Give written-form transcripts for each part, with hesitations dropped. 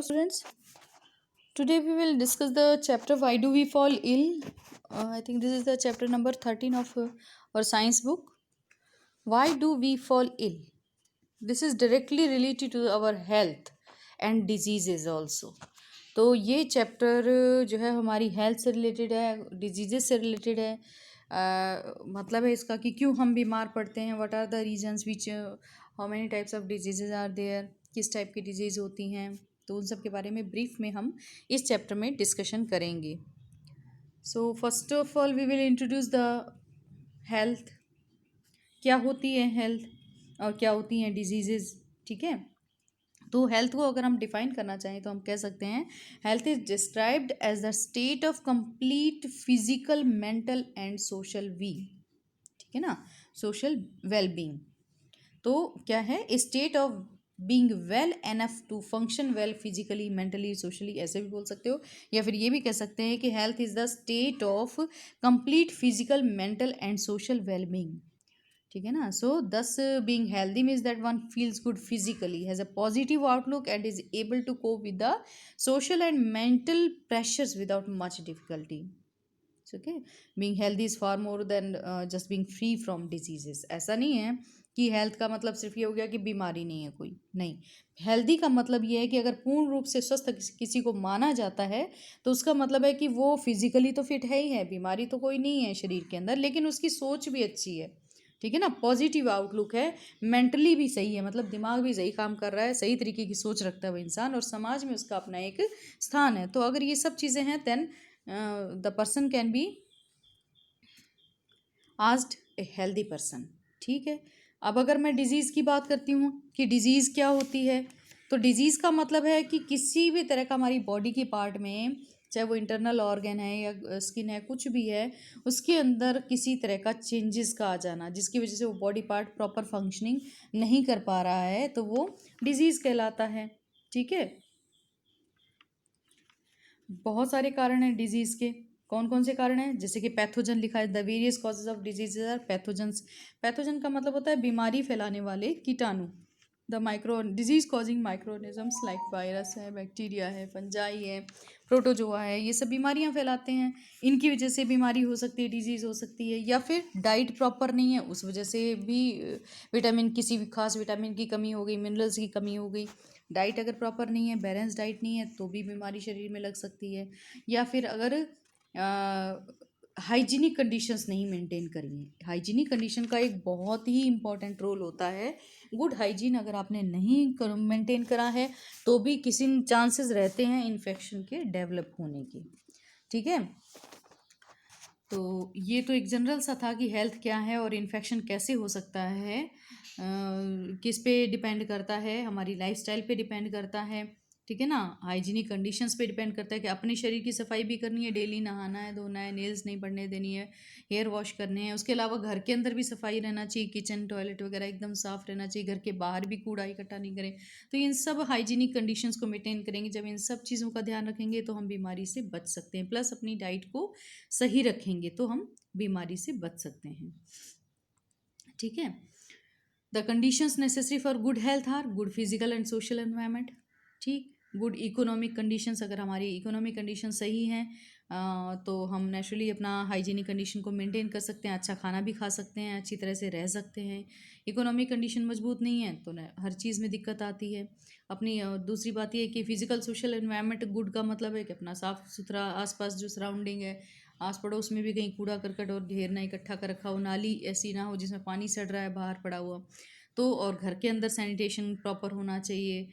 students. Today we will discuss the chapter Why Do We Fall Ill? I think this is the chapter number 13 of our science book. Why do we fall ill? This is directly related to our health and diseases also. तो ये chapter जो है हमारी health से related है, diseases से related है. मतलब है इसका कि क्यों हम बीमार पड़ते हैं, what are the reasons which how many types of diseases are there, किस टाइप की डिजीज़ होती हैं. तो उन सब के बारे में ब्रीफ में हम इस चैप्टर में डिस्कशन करेंगे. So first of all we will introduce the health. क्या होती है हेल्थ और क्या होती हैं डिजीजेज. ठीक है, तो हेल्थ को अगर हम डिफाइन करना चाहें तो हम कह सकते हैं health is described as the state of complete physical, mental and social we. ठीक है ना, सोशल वेलबींग. तो क्या है, state of being well enough to function well physically, mentally, socially, ऐसे भी बोल सकते हो. या फिर ये भी कह सकते हैं कि health is the state of complete physical, mental and social wellbeing. ठीक है ना. So this being healthy means that one feels good physically, has a positive outlook and is able to cope with the social and mental pressures without much difficulty. Okay, being healthy is far more than just being free from diseases. ऐसा नहीं है कि health का मतलब सिर्फ ये हो गया कि बीमारी नहीं है कोई. नहीं, हेल्दी का मतलब ये है कि अगर पूर्ण रूप से स्वस्थ किसी को माना जाता है तो उसका मतलब है कि वो फिजिकली तो फिट है ही है, बीमारी तो कोई नहीं है शरीर के अंदर, लेकिन उसकी सोच भी अच्छी है. ठीक है ना, पॉजिटिव आउटलुक है, मेंटली भी सही है, मतलब दिमाग भी सही काम कर रहा है, सही तरीके की सोच रखता है वो इंसान, और समाज में उसका अपना एक स्थान है. तो अगर ये सब चीज़ें हैं then the person can be asked a healthy person. ठीक है, अब अगर मैं डिजीज़ की बात करती हूँ कि डिजीज़ क्या होती है, तो डिजीज़ का मतलब है कि किसी भी तरह का हमारी बॉडी के पार्ट में, चाहे वो इंटरनल ऑर्गन है या स्किन है, कुछ भी है, उसके अंदर किसी तरह का चेंजेस का आ जाना जिसकी वजह से वो बॉडी पार्ट प्रॉपर फंक्शनिंग नहीं कर पा रहा है, तो वो डिजीज़ कहलाता है. ठीक है, बहुत सारे कारण हैं डिजीज़ के. कौन कौन से कारण हैं, जैसे कि पैथोजन लिखा है, the various causes of diseases are pathogens. Pathogen का मतलब होता है बीमारी फैलाने वाले कीटाणु. The micro disease causing microorganisms like virus है, बैक्टीरिया है, फंजाई है, प्रोटोजोआ है, ये सब बीमारियां फैलाते हैं. इनकी वजह से बीमारी हो सकती है, डिजीज़ हो सकती है. या फिर डाइट प्रॉपर नहीं है, उस वजह से भी विटामिन, किसी भी खास विटामिन की कमी हो गई, मिनरल्स की कमी हो गई. डाइट अगर प्रॉपर नहीं है, बैलेंस डाइट नहीं है, तो भी बीमारी शरीर में लग सकती है. या फिर अगर हाइजीनिक कंडीशंस नहीं मेंटेन करिए. हाइजीनिक कंडीशन का एक बहुत ही इंपॉर्टेंट रोल होता है. गुड हाइजीन अगर आपने नहीं मेंटेन करा है तो भी किसी चांसेस रहते हैं इन्फेक्शन के डेवलप होने के. ठीक है, तो ये तो एक जनरल सा था कि हेल्थ क्या है और इन्फेक्शन कैसे हो सकता है. किस पे डिपेंड करता है, हमारी लाइफस्टाइल पे डिपेंड करता है. ठीक है ना, हाइजीनिक कंडीशंस पे डिपेंड करता है कि अपने शरीर की सफाई भी करनी है, डेली नहाना है, धोना है, नेल्स नहीं पड़ने देनी है, हेयर वॉश करने हैं. उसके अलावा घर के अंदर भी सफाई रहना चाहिए, किचन टॉयलेट वगैरह एकदम साफ़ रहना चाहिए, घर के बाहर भी कूड़ा इकट्ठा नहीं करें. तो इन सब हाइजीनिक कंडीशंस को मेंटेन करेंगे, जब इन सब चीज़ों का ध्यान रखेंगे तो हम बीमारी से बच सकते हैं. प्लस अपनी डाइट को सही रखेंगे तो हम बीमारी से बच सकते हैं. ठीक है, the conditions necessary for good health are good physical and social environment. ठीक, गुड इकोनॉमिक कंडीशंस, अगर हमारी इकोनॉमिक कंडीशन सही हैं तो हम नेचुरली अपना हाइजीनिक कंडीशन को मेंटेन कर सकते हैं, अच्छा खाना भी खा सकते हैं, अच्छी तरह से रह सकते हैं. इकोनॉमिक कंडीशन मजबूत नहीं है तो हर चीज़ में दिक्कत आती है. अपनी दूसरी बात यह है कि फिजिकल सोशल एनवायरनमेंट गुड का मतलब है कि अपना साफ़ सुथरा आसपास जो सराउंडिंग है, आस पड़ोस में भी कहीं कूड़ा करकट और ढेर ना इकट्ठा कर रखा हो, नाली ऐसी ना हो जिसमें पानी सड़ रहा है बाहर पड़ा हुआ. तो और घर के अंदर सैनिटेशन प्रॉपर होना चाहिए.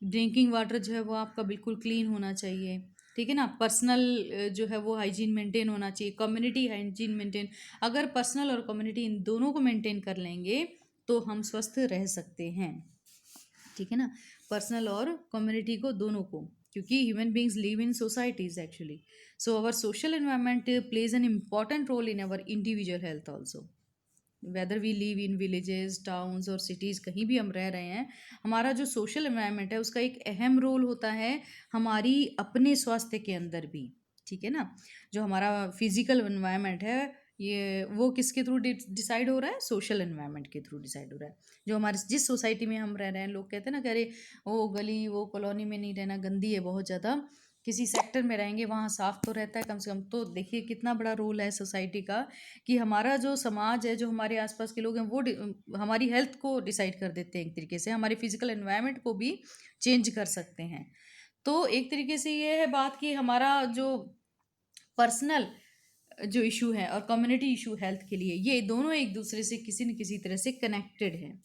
ड्रिंकिंग वाटर जो है वो आपका बिल्कुल क्लीन होना चाहिए. ठीक है ना, पर्सनल जो है वो हाइजीन मेंटेन होना चाहिए, कम्युनिटी हाइजीन मेंटेन. अगर पर्सनल और कम्युनिटी इन दोनों को मेंटेन कर लेंगे तो हम स्वस्थ रह सकते हैं. ठीक है ना, पर्सनल और कम्युनिटी को, दोनों को, क्योंकि human beings live in societies actually. So our social environment plays an important role in our individual health also. Whether we live in villages, towns or cities, कहीं भी हम रह रहे हैं, हमारा जो सोशल एनवायरनमेंट है उसका एक अहम रोल होता है हमारी अपने स्वास्थ्य के अंदर भी. ठीक है ना, जो हमारा फिजिकल एनवायरनमेंट है ये वो किसके थ्रू डिसाइड हो रहा है? सोशल एनवायरनमेंट के थ्रू डिसाइड हो रहा है। जो हमारे जिस सोसाइटी में हम रह रहे हैं, लोग कहते हैं ना कि अरे वो गली वो कॉलोनी में नहीं रहना, गंदी है बहुत ज़्यादा, किसी सेक्टर में रहेंगे वहाँ साफ तो रहता है कम से कम। तो देखिए कितना बड़ा रोल है सोसाइटी का कि हमारा जो समाज है, जो हमारे आसपास के लोग हैं, वो हमारी हेल्थ को डिसाइड कर देते हैं। एक तरीके से हमारे फिजिकल एनवायरनमेंट को भी चेंज कर सकते हैं। तो एक तरीके से ये है बात कि हमारा जो पर्सनल जो इशू है और कम्युनिटी इशू हेल्थ के लिए, ये दोनों एक दूसरे से किसी न किसी तरह से कनेक्टेड हैं।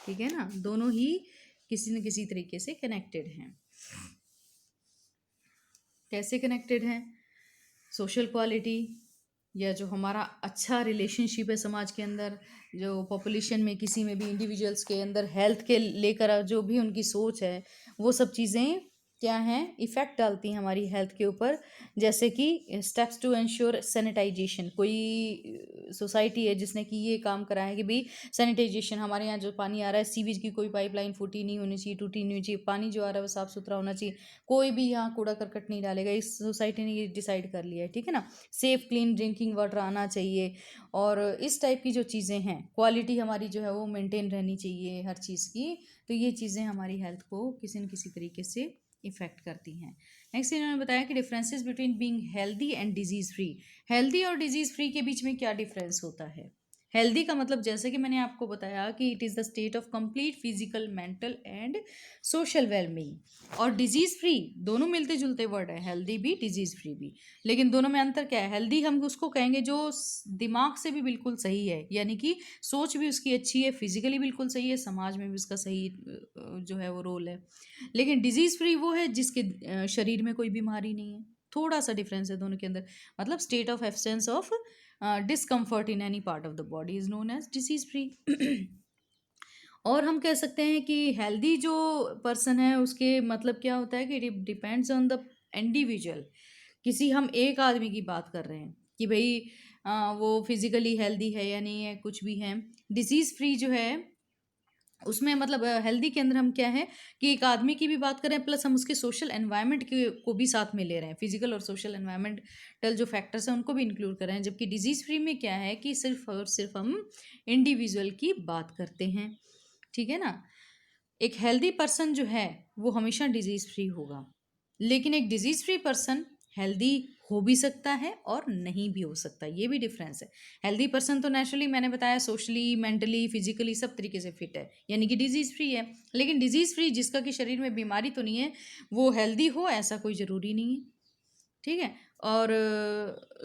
ठीक है ना, दोनों ही किसी न किसी तरीके से कनेक्टेड हैं। कैसे कनेक्टेड हैं? सोशल क्वालिटी या जो हमारा अच्छा रिलेशनशिप है समाज के अंदर, जो पॉपुलेशन में किसी में भी इंडिविजुअल्स के अंदर हेल्थ के लेकर जो भी उनकी सोच है, वो सब चीज़ें क्या हैं, इफ़ेक्ट डालती हैं हमारी हेल्थ के ऊपर। जैसे कि स्टेप्स टू इंश्योर सैनिटाइजेशन, कोई सोसाइटी है जिसने कि ये काम करा है कि भाई सैनिटाइजेशन, हमारे यहाँ जो पानी आ रहा है सीवेज की कोई पाइपलाइन फूटी नहीं होनी चाहिए, टूटी नहीं होनी चाहिए, पानी जो आ रहा है वो साफ़ सुथरा होना चाहिए, कोई भी यहाँ कूड़ा करकट नहीं डालेगा, इस सोसाइटी ने ये डिसाइड कर लिया है। ठीक है ना, सेफ़ क्लीन ड्रिंकिंग वाटर आना चाहिए, और इस टाइप की जो चीज़ें हैं, क्वालिटी हमारी जो है वो मेंटेन रहनी चाहिए हर चीज़ की। तो ये चीज़ें हमारी हेल्थ को किसी न किसी तरीके से इफ़ेक्ट करती हैं। नेक्स्ट इन्होंने बताया कि differences between being healthy and disease free. Healthy और डिजीज़ फ्री के बीच में क्या डिफरेंस होता है? हेल्दी का मतलब जैसे कि मैंने आपको बताया कि it is the state of complete physical, mental and social wellbeing. और डिजीज़ फ्री दोनों मिलते जुलते वर्ड है, हेल्दी भी डिजीज़ फ्री भी, लेकिन दोनों में अंतर क्या है? हेल्दी हम उसको कहेंगे जो दिमाग से भी बिल्कुल सही है, यानी कि सोच भी उसकी अच्छी है, फिजिकली बिल्कुल सही है, समाज में भी उसका सही जो है वो रोल है। लेकिन डिजीज़ फ्री वो है जिसके शरीर में कोई बीमारी नहीं है। थोड़ा सा डिफरेंस है दोनों के अंदर, मतलब state of absence of discomfort in any part of the body is known as disease free. और हम कह सकते हैं कि हेल्दी जो पर्सन है उसके मतलब क्या होता है कि it depends on the individual. किसी हम एक आदमी की बात कर रहे हैं कि भाई वो फिजिकली हेल्दी है या नहीं है, कुछ भी है। डिजीज़ फ्री जो है उसमें मतलब हेल्दी के अंदर हम क्या है कि एक आदमी की भी बात करें, प्लस हम उसके सोशल एनवायरनमेंट के को भी साथ में ले रहे हैं, फिजिकल और सोशल एनवायरनमेंटल जो फैक्टर्स हैं उनको भी इंक्लूड कर रहे हैं। जबकि डिजीज़ फ्री में क्या है कि सिर्फ और सिर्फ हम इंडिविजुअल की बात करते हैं। ठीक है ना, एक हेल्दी पर्सन जो है वो हमेशा डिजीज़ फ्री होगा, लेकिन एक डिजीज़ फ्री पर्सन हेल्दी हो भी सकता है और नहीं भी हो सकता, ये भी डिफरेंस है। हेल्दी पर्सन तो नेचुरली मैंने बताया सोशली, मेंटली, फिजिकली सब तरीके से फिट है, यानी कि डिजीज़ फ्री है। लेकिन डिजीज़ फ्री जिसका कि शरीर में बीमारी तो नहीं है, वो हेल्दी हो ऐसा कोई ज़रूरी नहीं है। ठीक है, और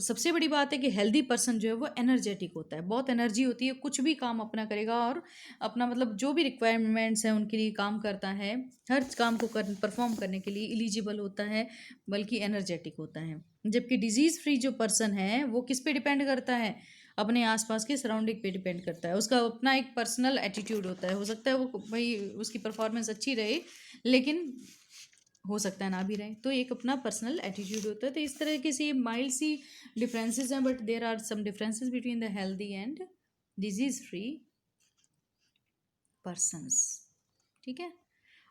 सबसे बड़ी बात है कि हेल्दी पर्सन जो है वो एनर्जेटिक होता है, बहुत एनर्जी होती है, कुछ भी काम अपना करेगा और अपना मतलब जो भी रिक्वायरमेंट्स हैं उनके लिए काम करता है, हर काम को परफॉर्म करने के लिए एलिजिबल होता है, बल्कि एनर्जेटिक होता है। जबकि डिजीज़ फ्री जो पर्सन है वो किस पे डिपेंड करता है? अपने आसपास के सराउंडिंग पे डिपेंड करता है, उसका अपना एक पर्सनल एटीट्यूड होता है। हो सकता है वो भाई उसकी परफॉर्मेंस अच्छी रहे, लेकिन हो सकता है ना भी रहे, तो एक अपना पर्सनल एटीट्यूड होता है। तो इस तरह की सी माइल्ड सी डिफरेंसेस हैं, but there are some differences between the healthy and disease free persons. ठीक है,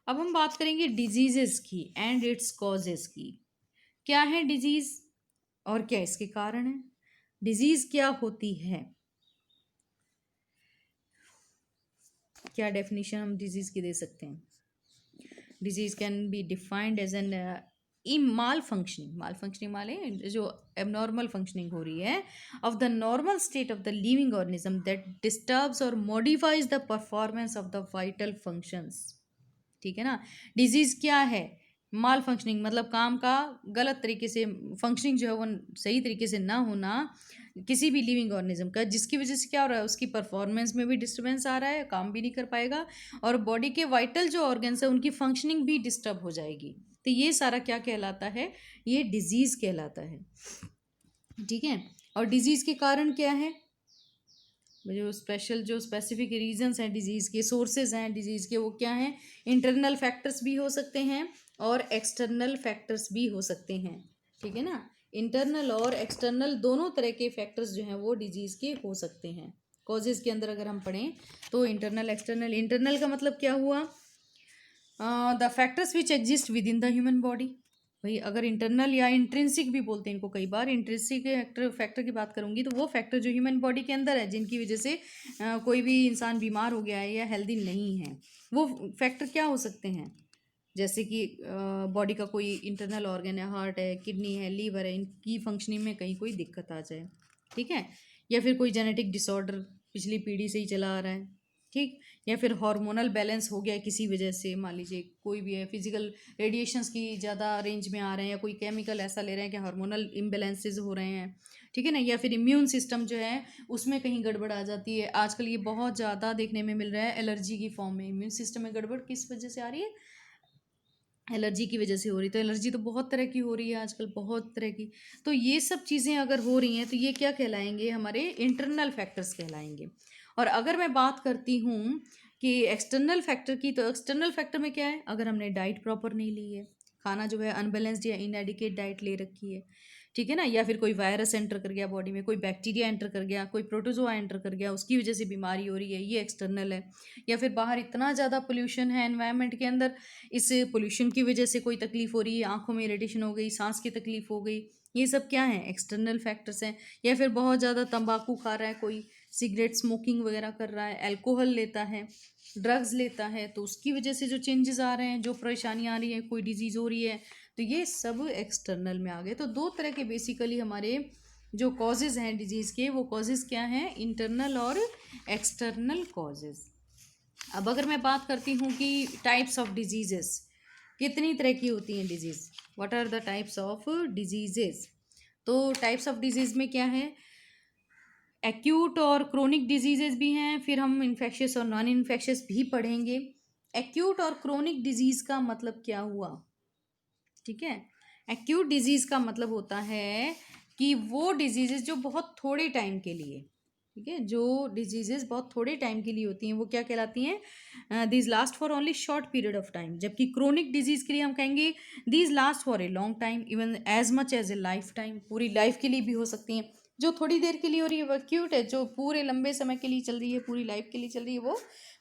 अब हम बात करेंगे डिजीजेस की एंड इट्स कॉजेस की। क्या है डिजीज और क्या इसके कारण है? डिजीज क्या होती है? क्या डेफिनेशन हम डिजीज की दे सकते हैं? Disease can be defined as an malfunctioning माले जो एबनॉर्मल फंक्शनिंग हो रही है of the normal state of the living organism that disturbs और modifies the performance of the vital functions. ठीक है ना, डिजीज क्या है? माल फंक्शनिंग मतलब काम का गलत तरीके से फंक्शनिंग जो है वो सही तरीके से ना होना किसी भी लिविंग ऑर्गेनिज्म का, जिसकी वजह से क्या हो रहा है, उसकी परफॉर्मेंस में भी डिस्टर्बेंस आ रहा है, काम भी नहीं कर पाएगा, और बॉडी के वाइटल जो ऑर्गन्स है उनकी फंक्शनिंग भी डिस्टर्ब हो जाएगी। तो ये सारा क्या कहलाता है? ये डिजीज़ कहलाता है। ठीक है, और डिजीज़ के कारण क्या है? जो स्पेसिफिक रीजंस हैं डिजीज़ के, सोर्सेज हैं डिजीज़ के, वो क्या हैं? इंटरनल फैक्टर्स भी हो सकते हैं और एक्सटर्नल फैक्टर्स भी हो सकते हैं। ठीक है ना, इंटरनल और एक्सटर्नल दोनों तरह के फैक्टर्स जो हैं वो डिजीज़ के हो सकते हैं। कॉजेज़ के अंदर अगर हम पढ़ें तो इंटरनल एक्सटर्नल, इंटरनल का मतलब क्या हुआ? The factors which exist with in the human body, भाई अगर इंटरनल या इंट्रिंसिक भी बोलते हैं इनको, कई बार इंट्रिंसिक फैक्टर की बात करूंगी तो वो फैक्टर जो ह्यूमन बॉडी के अंदर है, जिनकी वजह से कोई भी इंसान बीमार हो गया है या हेल्दी नहीं है, वो फैक्टर क्या हो सकते हैं? जैसे कि बॉडी का कोई इंटरनल ऑर्गन है, हार्ट है, किडनी है, लीवर है, इनकी फंक्शनिंग में कहीं कोई दिक्कत आ जाए, ठीक है, या फिर कोई जेनेटिक डिसऑर्डर पिछली पीढ़ी से ही चला आ रहा है, ठीक, या फिर हार्मोनल बैलेंस हो गया है किसी वजह से, मान लीजिए कोई भी है, फिजिकल रेडिएशंस की ज़्यादा रेंज में आ रहे हैं, या कोई केमिकल ऐसा ले रहे हैं कि हार्मोनल इम्बेलेंसेज हो रहे हैं, ठीक है ना, या फिर इम्यून सिस्टम जो है उसमें कहीं गड़बड़ आ जाती है। आजकल ये बहुत ज़्यादा देखने में मिल रहा है एलर्जी की फॉर्म में, इम्यून सिस्टम में गड़बड़ किस वजह से आ रही है? एलर्जी की वजह से हो रही। तो एलर्जी तो बहुत तरह की हो रही है आजकल, बहुत तरह की। तो ये सब चीज़ें अगर हो रही हैं तो ये क्या कहलाएंगे? हमारे इंटरनल फैक्टर्स कहलाएंगे। और अगर मैं बात करती हूँ कि एक्सटर्नल फैक्टर की, तो एक्सटर्नल फैक्टर में क्या है? अगर हमने डाइट प्रॉपर नहीं ली है, खाना जो है अनबैलेंस्ड या इनएडिकेट डाइट ले रखी है, ठीक है ना, या फिर कोई वायरस एंटर कर गया बॉडी में, कोई बैक्टीरिया एंटर कर गया, कोई प्रोटोजोआ एंटर कर गया, उसकी वजह से बीमारी हो रही है, ये एक्सटर्नल है। या फिर बाहर इतना ज़्यादा पोल्यूशन है एनवायरनमेंट के अंदर, इस पोल्यूशन की वजह से कोई तकलीफ हो रही है, आंखों में इरिटेशन हो गई, सांस की तकलीफ हो गई, ये सब क्या है? एक्सटर्नल फैक्टर्स हैं। या फिर बहुत ज़्यादा तंबाकू खा रहा है कोई, सिगरेट स्मोकिंग वगैरह कर रहा है, अल्कोहल लेता है, ड्रग्स लेता है, तो उसकी वजह से जो चेंजेस आ रहे हैं, जो परेशानी आ रही है, कोई डिजीज़ हो रही है, तो ये सब एक्सटर्नल में आ गए। तो दो तरह के बेसिकली हमारे जो कॉजेज़ हैं डिजीज़ के, वो कॉजेज़ क्या हैं? इंटरनल और एक्सटर्नल कॉजेज़। अब अगर मैं बात करती हूँ कि टाइप्स ऑफ डिजीजेस, कितनी तरह की होती हैं disease, what are the types of diseases? तो टाइप्स ऑफ डिजीज़ में क्या है? एक्यूट और क्रोनिक डिजीजेस भी हैं, फिर हम इन्फेक्शियस और नॉन इन्फेक्शियस भी पढ़ेंगे। एक्यूट और क्रोनिक डिजीज़ का मतलब क्या हुआ? ठीक है, एक्यूट डिजीज़ का मतलब होता है कि वो डिजीजेस जो बहुत थोड़े टाइम के लिए, ठीक है, जो डिजीजेस बहुत थोड़े टाइम के लिए होती हैं वो क्या कहलाती हैं? These last for only short period of time. जबकि क्रोनिक डिजीज़ के लिए हम कहेंगे these last for a long time, even as much as a life time, पूरी लाइफ के लिए भी हो सकती हैं। जो थोड़ी देर के लिए हो रही है वो एक्यूट है, जो पूरे लंबे समय के लिए चल रही है, पूरी लाइफ के लिए चल रही है, वो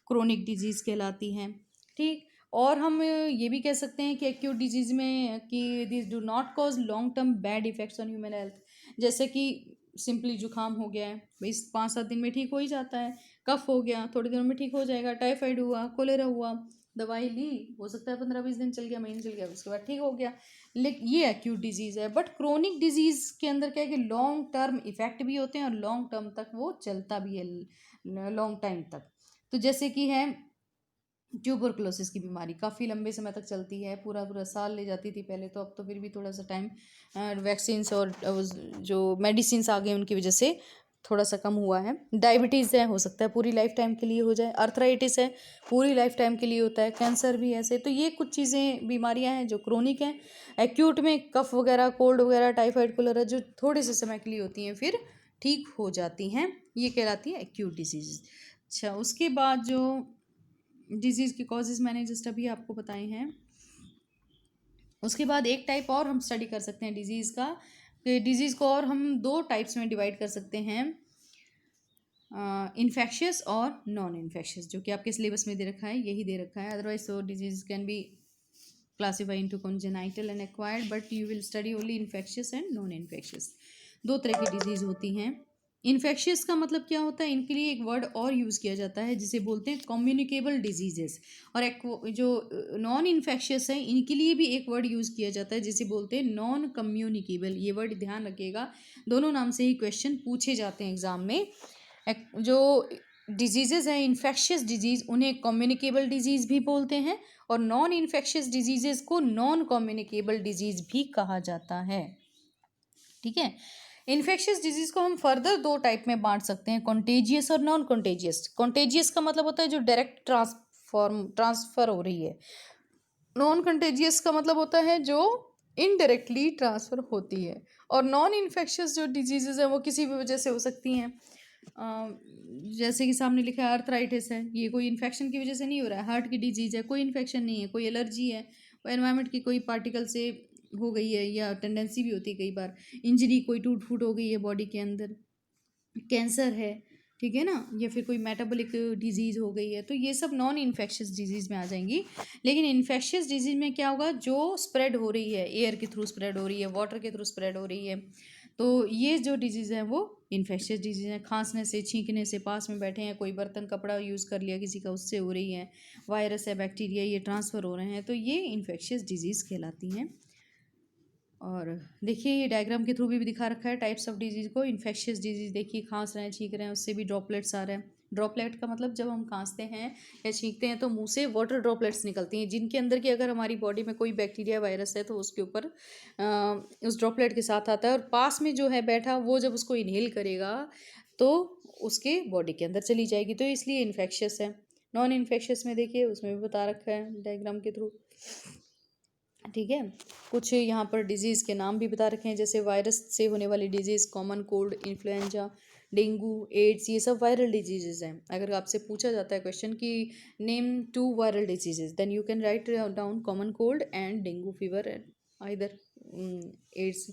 क्रोनिक डिजीज़ कहलाती हैं, ठीक। और हम ये भी कह सकते हैं कि एक्यूट डिजीज़ में कि this do not cause long term bad effects on human health. जैसे कि सिंपली जुकाम हो गया है भाई, 5-7 दिन में ठीक हो ही जाता है, कफ हो गया थोड़ी दिनों में ठीक हो जाएगा, टाइफाइड हुआ, कोलेरा हुआ, दवाई ली, हो सकता है 15-20 दिन चल गया, महीने चल गया, उसके बाद ठीक हो गया। लेकिन ये एक्यूट डिजीज़ है। बट क्रोनिक डिजीज़ के अंदर क्या है कि लॉन्ग टर्म इफेक्ट भी होते हैं और लॉन्ग टर्म तक वो चलता भी है, लॉन्ग टाइम तक। तो जैसे कि है ट्यूबरकुलोसिस की बीमारी, काफ़ी लंबे समय तक चलती है, पूरा पूरा साल ले जाती थी पहले तो, अब तो फिर भी थोड़ा सा टाइम वैक्सीन्स और जो मेडिसिन्स आ गए उनकी वजह से थोड़ा सा कम हुआ है। डायबिटीज़ है, हो सकता है पूरी लाइफ टाइम के लिए हो जाए। अर्थराइटिस है, पूरी लाइफ टाइम के लिए होता है। कैंसर भी ऐसे। तो ये कुछ चीज़ें, बीमारियां हैं जो क्रोनिक हैं। एक्यूट में कफ वगैरह, कोल्ड वगैरह, टाइफाइड, कोलेरा जो थोड़े से समय के लिए होती हैं फिर ठीक हो जाती हैं, ये कहलाती है एक्यूट डिजीज़। अच्छा, उसके बाद जो डिजीज़ के कॉजेज़ मैंने जस्ट अभी आपको बताए हैं, उसके बाद एक टाइप और हम स्टडी कर सकते हैं डिजीज़ का, कि डिजीज़ को और हम दो टाइप्स में डिवाइड कर सकते हैं, इन्फेक्शियस और नॉन इन्फेक्शियस, जो कि आपके सिलेबस में दे रखा है, यही दे रखा है। Otherwise so disease can B classify into congenital and acquired, but you will study only infectious and non infectious. दो तरह की डिजीज़ होती हैं। इन्फेक्शियस का मतलब क्या होता है? इनके लिए एक वर्ड और यूज़ किया जाता है जिसे बोलते हैं कम्युनिकेबल डिजीजेस। और एक जो नॉन इन्फेक्शियस है, इनके लिए भी एक वर्ड यूज़ किया जाता है जिसे बोलते हैं नॉन कम्युनिकेबल। ये वर्ड ध्यान रखिएगा, दोनों नाम से ही क्वेश्चन पूछे जाते हैं एग्जाम में। जो डिजीज़ेज़ हैं इन्फेक्शियस डिजीज़, उन्हें कम्युनिकेबल डिजीज़ भी बोलते हैं, और नॉन इन्फेक्शियस डिजीज़ेज़ को नॉन कम्युनिकेबल डिजीज़ भी कहा जाता है, ठीक है। इन्फेक्शियस डिजीज़ को हम फर्दर दो टाइप में बांट सकते हैं, कॉन्टेजियस और नॉन कॉन्टेजियस। कॉन्टेजियस का मतलब होता है जो डायरेक्ट ट्रांसफ़र हो रही है। नॉन कंटेजियस का मतलब होता है जो इनडायरेक्टली ट्रांसफ़र होती है। और नॉन इन्फेक्शियस जो डिजीज़ेज़ हैं वो किसी भी वजह से हो सकती हैं। जैसे कि सामने लिखा है अर्थराइटिस है, ये कोई इन्फेक्शन की वजह से नहीं हो रहा है, हार्ट की डिजीज़ है, कोई इन्फेक्शन नहीं है, कोई एलर्जी है, वो एनवायरनमेंट की कोई पार्टिकल से हो गई है, या टेंडेंसी भी होती है कई बार, इंजरी कोई टूट फूट हो गई है बॉडी के अंदर। कैंसर है, ठीक है ना, या फिर कोई मेटाबॉलिक डिजीज़ हो गई है, तो ये सब नॉन इन्फेक्शियस डिजीज़ में आ जाएंगी। लेकिन इन्फेक्शियस डिजीज़ में क्या होगा, जो स्प्रेड हो रही है, एयर के थ्रू स्प्रेड हो रही है, वाटर के थ्रू स्प्रेड हो रही है, तो ये जो डिजीज़ है वो इन्फेक्शियस डिजीज़ है। खांसने से, छींकने से, पास में बैठे हैं, कोई बर्तन कपड़ा यूज़ कर लिया किसी का, उससे हो रही है, वायरस है, बैक्टीरिया, ये ट्रांसफ़र हो रहे हैं, तो ये इन्फेक्शियस डिजीज़ कहलाती हैं। और देखिए ये डायग्राम के थ्रू भी दिखा रखा है टाइप्स ऑफ डिजीज़ को। इन्फेक्शियस डिजीज़ देखिए, खांस रहे हैं, छींक रहे हैं, उससे भी ड्रॉपलेट्स आ रहे हैं। ड्रॉपलेट का मतलब जब हम खांसते हैं या छींकते हैं तो मुंह से वाटर ड्रॉपलेट्स निकलती हैं, जिनके अंदर की अगर हमारी बॉडी में कोई बैक्टीरिया वायरस है तो उसके ऊपर उस ड्रॉपलेट के साथ आता है, और पास में जो है बैठा वो जब उसको इनहेल करेगा तो उसके बॉडी के अंदर चली जाएगी, तो इसलिए इन्फेक्शियस है। नॉन इन्फेक्शियस में देखिए उसमें भी बता रखा है डायग्राम के थ्रू। ठीक है, कुछ यहाँ पर डिजीज़ के नाम भी बता रखे हैं, जैसे वायरस से होने वाली disease, common cold, influenza, dengue, AIDS, ये सब वायरल डिजीजेज हैं। अगर आपसे पूछा जाता है क्वेश्चन कि name 2 viral diseases, then you can write down common cold and dengue fever and either AIDS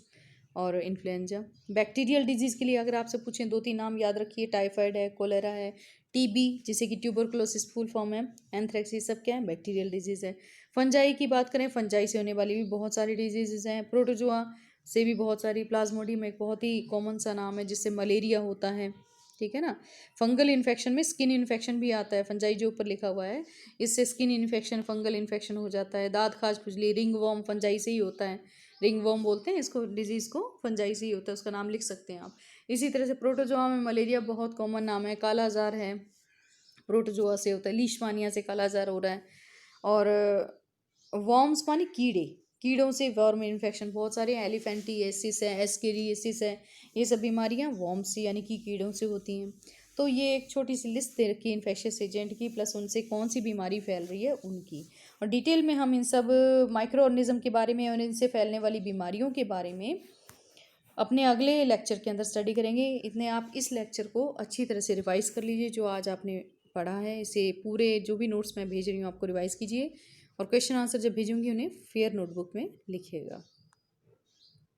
or influenza. Bacterial disease के लिए अगर आपसे पूछें 2-3 नाम याद रखिए, टाइफाइड है, कोलेरा है, टीबी जिसे कि ट्यूबरकुलोसिस फुल फॉर्म है, एंथ्रेक्स, ये सब क्या है, बैक्टीरियल डिजीज़ है। फंजाई की बात करें, फंजाई से होने वाली भी बहुत सारी डिजीजेज हैं। प्रोटोजोआ से भी बहुत सारी, प्लाज्मोडियम एक बहुत ही कॉमन सा नाम है जिससे मलेरिया होता है। ठीक है ना। फंगल इन्फेक्शन में स्किन इन्फेक्शन भी आता है, फंजाई जो ऊपर लिखा हुआ है इससे स्किन इन्फेक्शन, फंगल इन्फेक्शन हो जाता है। दांत खाज खुजली, रिंग वॉर्म फंजाई से ही होता है, रिंग वॉर्म बोलते हैं इसको, डिजीज़ को, फंजाई से ही होता है, उसका नाम लिख सकते हैं आप। इसी तरह से प्रोटोजोआ में मलेरिया बहुत कॉमन नाम है। काला जार है, प्रोटोजोआ से होता है। लीशमानिया से काला जार हो रहा है। और वॉर्म्स माने कीड़े, कीड़ों से वॉर्म इन्फेक्शन बहुत सारे हैं, एलिफेंटिएसिस है, एस्केरिएसिस है, ये सब बीमारियां वॉर्म्स से यानी कि कीड़ों से होती हैं। तो ये एक छोटी सी लिस्ट दे रखी है इन्फेक्शियस एजेंट की, प्लस उनसे कौन सी बीमारी फैल रही है उनकी, और डिटेल में हम इन सब माइक्रो ऑर्गेनिज्म के बारे में और इनसे फैलने वाली बीमारियों के बारे में अपने अगले लेक्चर के अंदर स्टडी करेंगे। इतने आप इस लेक्चर को अच्छी तरह से रिवाइज़ कर लीजिए, जो आज आपने पढ़ा है इसे पूरे, जो भी नोट्स मैं भेज रही हूँ आपको रिवाइज़ कीजिए, और क्वेश्चन आंसर जब भेजूंगी उन्हें फेयर नोटबुक में लिखिएगा।